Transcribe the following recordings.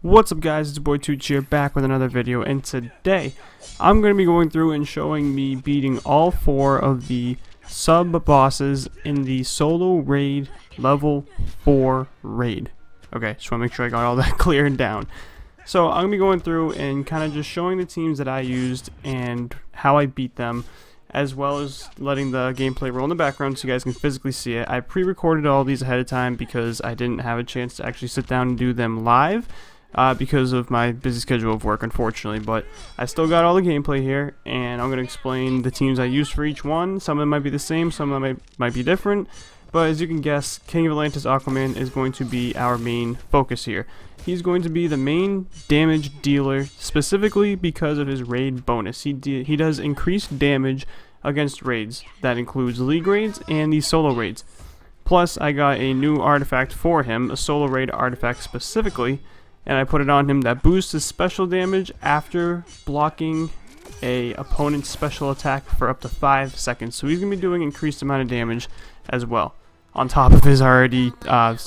What's up guys, it's your boy Tooch here, back with another video, and today I'm going to be going through and showing me beating all 4 of the sub-bosses in the solo raid level 4 raid. Okay, just want to make sure I got all that cleared down. So I'm going to be going through and kind of just showing the teams that I used and how I beat them, as well as letting the gameplay roll in the background so you guys can physically see it. I pre-recorded all these ahead of time because I didn't have a chance to actually sit down and do them live. Because of my busy schedule of work, unfortunately, but I still got all the gameplay here, and I'm going to explain the teams I used for each one. Some of them might be the same, some of them might be different, but as you can guess, King of Atlantis Aquaman is going to be our main focus here. He's going to be the main damage dealer, specifically because of his raid bonus. He does increased damage against raids. That includes league raids and the solo raids. Plus, I got a new artifact for him, a solo raid artifact specifically, and I put it on him that boosts his special damage after blocking a opponent's special attack for up to 5 seconds. So he's going to be doing increased amount of damage as well, on top of his already, I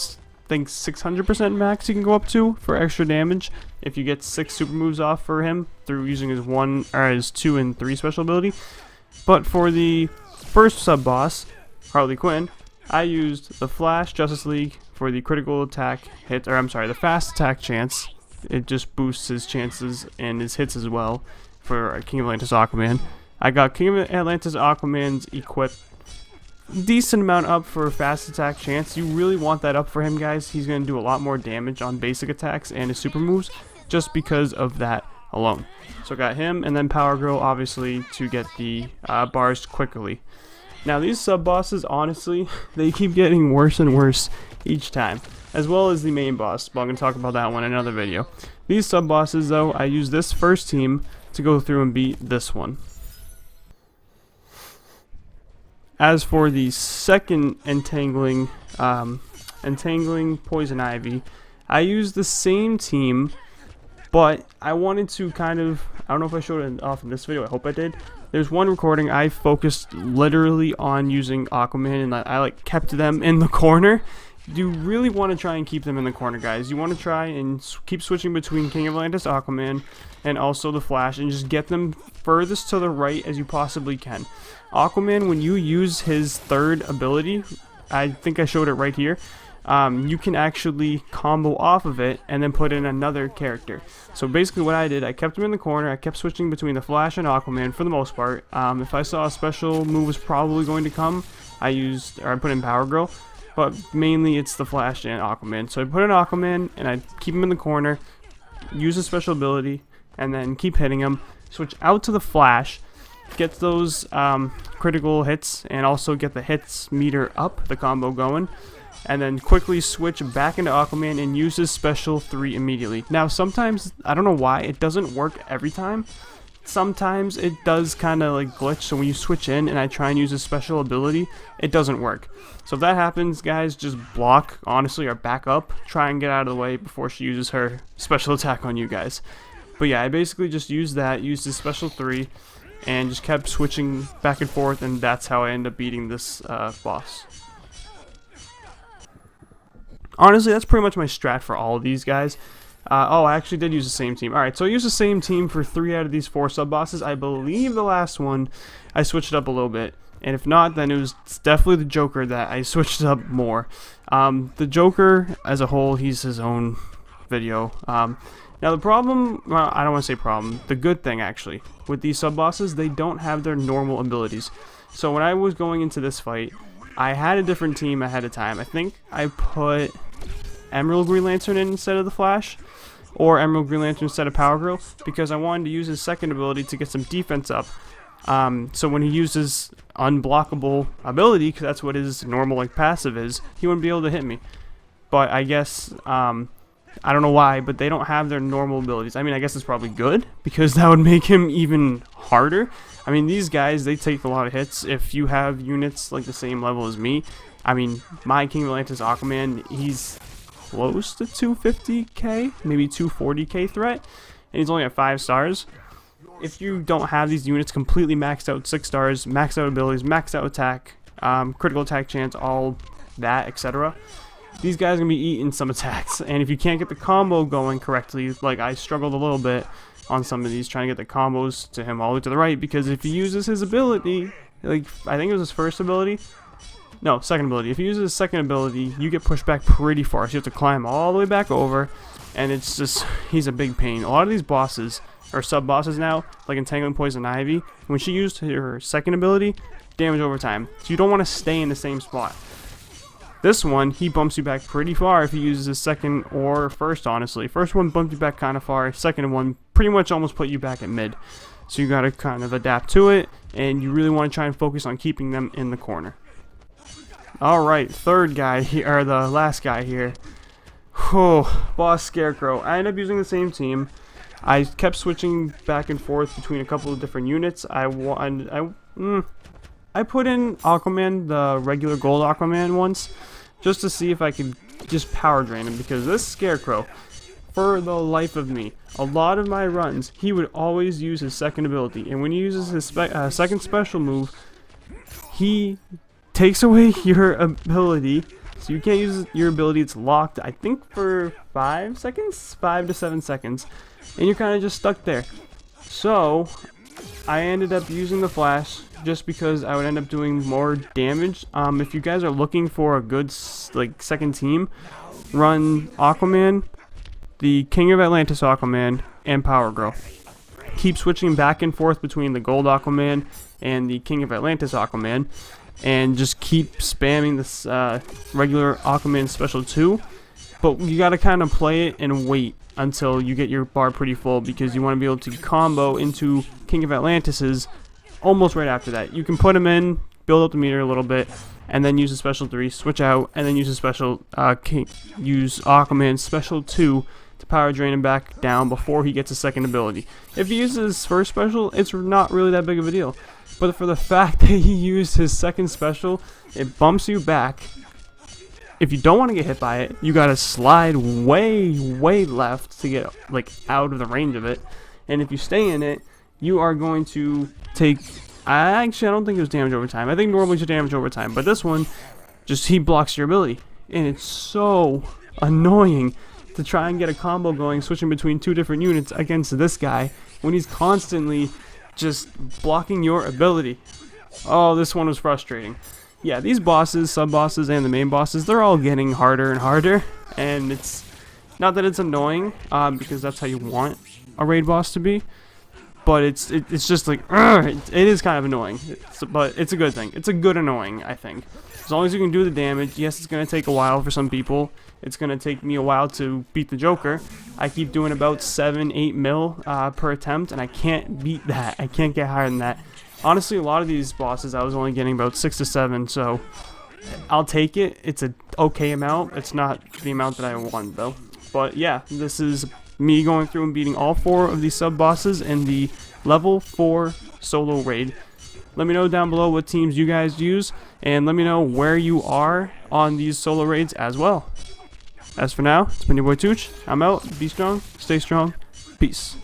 think 600% max you can go up to for extra damage if you get 6 super moves off for him through using his 2 and 3 special ability. But for the first sub-boss, Harley Quinn, I used the Flash Justice League for the critical attack hit, or I'm sorry, the fast attack chance. It just boosts his chances and his hits as well for King of Atlantis Aquaman. I got King of Atlantis Aquaman's equip decent amount up for fast attack chance. You really want that up for him, guys. He's going to do a lot more damage on basic attacks and his super moves just because of that alone. So I got him, and then Power Girl obviously to get the bars quickly. Now these sub-bosses, honestly, they keep getting worse and worse each time, as well as the main boss, but I'm going to talk about that one in another video. These sub-bosses, though, I use this first team to go through and beat this one. As for the second entangling Poison Ivy, I used the same team, but I wanted to kind of, I don't know if I showed it off in this video, I hope I did. There's one recording I focused literally on using Aquaman, and I like kept them in the corner. You really want to try and keep them in the corner, guys. You want to try and keep switching between King of Atlantis Aquaman and also the Flash, and just get them furthest to the right as you possibly can. Aquaman, when you use his third ability, I think I showed it right here, you can actually combo off of it and then put in another character. So basically what I did, I kept him in the corner, I kept switching between the Flash and Aquaman for the most part. If I saw a special move was probably going to come, I put in Power Girl, but mainly it's the Flash and Aquaman. So I put in Aquaman and I keep him in the corner, use a special ability, and then keep hitting him. Switch out to the Flash, get those critical hits, and also get the hits meter up, the combo going. And then quickly switch back into Aquaman and use his special 3 immediately. Now sometimes, I don't know why, it doesn't work every time. Sometimes it does kind of like glitch, so when you switch in and I try and use his special ability, it doesn't work. So if that happens, guys, just block, honestly, or back up. Try and get out of the way before she uses her special attack on you guys. But yeah, I basically just used his special 3, and just kept switching back and forth, and that's how I end up beating this boss. Honestly, that's pretty much my strat for all of these guys. Oh, I actually did use the same team. Alright, so I used the same team for 3 out of these 4 sub-bosses. I believe the last one, I switched it up a little bit. And if not, then it was definitely the Joker that I switched up more. The Joker, as a whole, he's his own video. Now the problem, well, I don't want to say problem, the good thing actually, with these sub-bosses, they don't have their normal abilities. So when I was going into this fight, I had a different team ahead of time. I think I put Emerald Green Lantern in instead of the Flash, or Emerald Green Lantern instead of Power Girl, because I wanted to use his second ability to get some defense up. So when he uses unblockable ability, because that's what his normal like passive is, he wouldn't be able to hit me. But I guess, I don't know why, but they don't have their normal abilities. I mean, I guess it's probably good, because that would make him even harder. I mean, these guys, they take a lot of hits. If you have units like the same level as me, I mean, my King of Atlantis Aquaman, he's close to 250k, maybe 240k threat, and he's only at 5 stars. If you don't have these units completely maxed out, 6 stars, maxed out abilities, maxed out attack, critical attack chance, all that, etc., these guys are going to be eating some attacks. And if you can't get the combo going correctly, like I struggled a little bit on some of these trying to get the combos to him all the way to the right, because if he uses his ability, like I think it was his first ability, no, second ability. If he uses his second ability, you get pushed back pretty far, so you have to climb all the way back over, and it's just, he's a big pain. A lot of these bosses, or sub-bosses now, like Entangling Poison Ivy, when she used her second ability, damage over time, so you don't want to stay in the same spot. This one, he bumps you back pretty far if he uses his second or first, honestly. First one bumped you back kind of far, second one pretty much almost put you back at mid. So you gotta kind of adapt to it, and you really want to try and focus on keeping them in the corner. Alright, third guy here, or the last guy here. Oh, Boss Scarecrow. I ended up using the same team. I kept switching back and forth between a couple of different units. I put in Aquaman, the regular gold Aquaman once, just to see if I could just power drain him, because this Scarecrow, for the life of me, a lot of my runs, he would always use his second ability, and when he uses his second special move, he takes away your ability, so you can't use your ability. It's locked, I think, for 5 seconds? 5 to 7 seconds, and you're kind of just stuck there. So I ended up using the Flash just because I would end up doing more damage. If you guys are looking for a good second team, run Aquaman, the King of Atlantis Aquaman, and Power Girl. Keep switching back and forth between the Gold Aquaman and the King of Atlantis Aquaman, and just keep spamming this regular Aquaman Special 2. But you gotta kind of play it and wait until you get your bar pretty full, because you want to be able to combo into King of Atlantis's almost right after that. You can put him in, build up the meter a little bit, and then use a special 3, switch out, and then use a special use Aquaman's special 2 to power drain him back down before he gets a second ability. If he uses his first special, it's not really that big of a deal. But for the fact that he used his second special, it bumps you back. If you don't want to get hit by it, you gotta slide way left to get out of the range of it. And if you stay in it, you are going to take, actually I don't think it was damage over time. I think normally it's damage over time, but this one, just he blocks your ability. And it's so annoying to try and get a combo going, switching between 2 different units against this guy, when he's constantly just blocking your ability. Oh, this one was frustrating. Yeah, these bosses, sub-bosses, and the main bosses, they're all getting harder and harder, and it's not that it's annoying, because that's how you want a raid boss to be, but it's just like, it is kind of annoying, but it's a good thing. It's a good annoying, I think. As long as you can do the damage. Yes, it's going to take a while for some people. It's going to take me a while to beat the Joker. I keep doing about 7-8 mil per attempt, and I can't beat that. I can't get higher than that. Honestly, a lot of these bosses I was only getting about 6 to 7, so I'll take it. It's an okay amount. It's not the amount that I want, though. But yeah, this is me going through and beating all 4 of these sub-bosses in the level 4 solo raid. Let me know down below what teams you guys use, and let me know where you are on these solo raids as well. As for now, it's been your boy Tooch. I'm out. Be strong, stay strong. Peace.